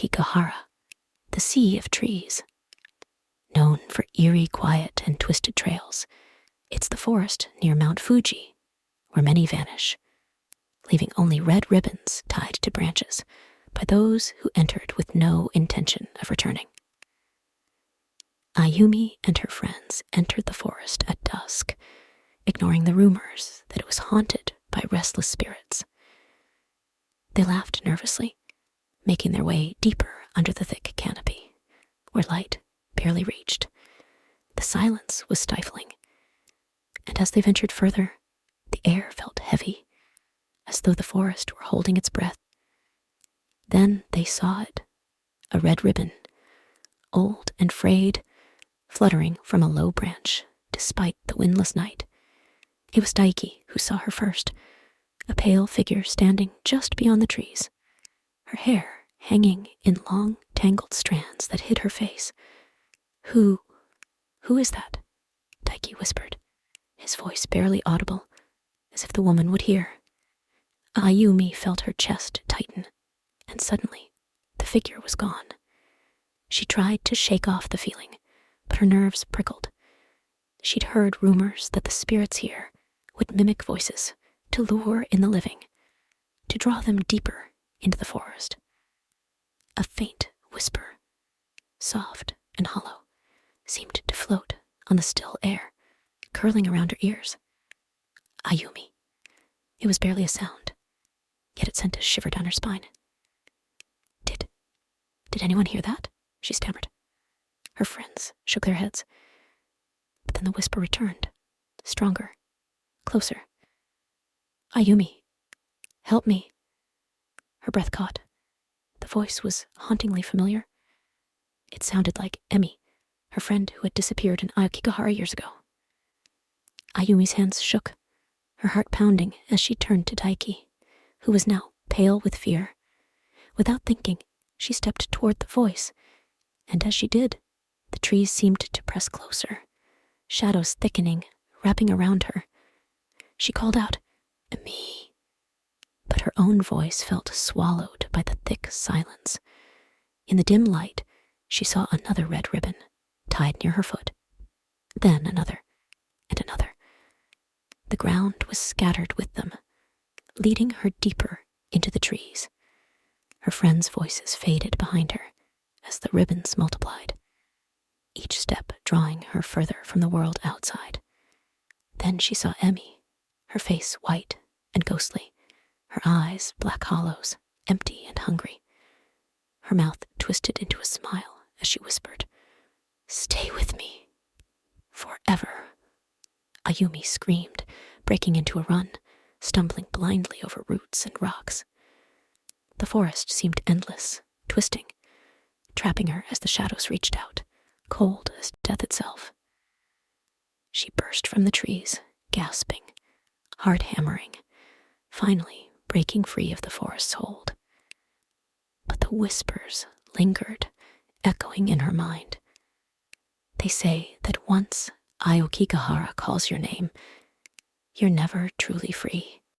Aokigahara, the sea of trees. Known for eerie quiet and twisted trails, it's the forest near Mount Fuji, where many vanish, leaving only red ribbons tied to branches by those who entered with no intention of returning. Ayumi and her friends entered the forest at dusk, ignoring the rumors that it was haunted by restless spirits. They laughed nervously, making their way deeper under the thick canopy, where light barely reached. The silence was stifling, and as they ventured further, the air felt heavy, as though the forest were holding its breath. Then they saw it, a red ribbon, old and frayed, fluttering from a low branch despite the windless night. It was Daiki who saw her first, a pale figure standing just beyond the trees, her hair hanging in long, tangled strands that hid her face. Who is that?" Daiki whispered, his voice barely audible, as if the woman would hear. Ayumi felt her chest tighten, and suddenly the figure was gone. She tried to shake off the feeling, but her nerves prickled. She'd heard rumors that the spirits here would mimic voices to lure in the living, to draw them deeper into the forest. A faint whisper, soft and hollow, seemed to float on the still air, curling around her ears. Ayumi. It was barely a sound, yet it sent a shiver down her spine. Did anyone hear that?" she stammered. Her friends shook their heads. But then the whisper returned, stronger, closer. "Ayumi, help me." Her breath caught. The voice was hauntingly familiar. It sounded like Emi, her friend who had disappeared in Aokigahara years ago. Ayumi's hands shook, her heart pounding as she turned to Daiki, who was now pale with fear. Without thinking, she stepped toward the voice, and as she did, the trees seemed to press closer, shadows thickening, wrapping around her. She called out, "Emi," but her own voice felt swallowed by the thick silence. In the dim light, she saw another red ribbon tied near her foot, then another, and another. The ground was scattered with them, leading her deeper into the trees. Her friends' voices faded behind her as the ribbons multiplied, each step drawing her further from the world outside. Then she saw Emi, her face white and ghostly, her eyes black hollows, empty and hungry. Her mouth twisted into a smile as she whispered, "Stay with me, forever." Ayumi screamed, breaking into a run, stumbling blindly over roots and rocks. The forest seemed endless, twisting, trapping her as the shadows reached out, cold as death itself. She burst from the trees, gasping, heart hammering, finally breaking free of the forest's hold. But the whispers lingered, echoing in her mind. They say that once Aokigahara calls your name, you're never truly free.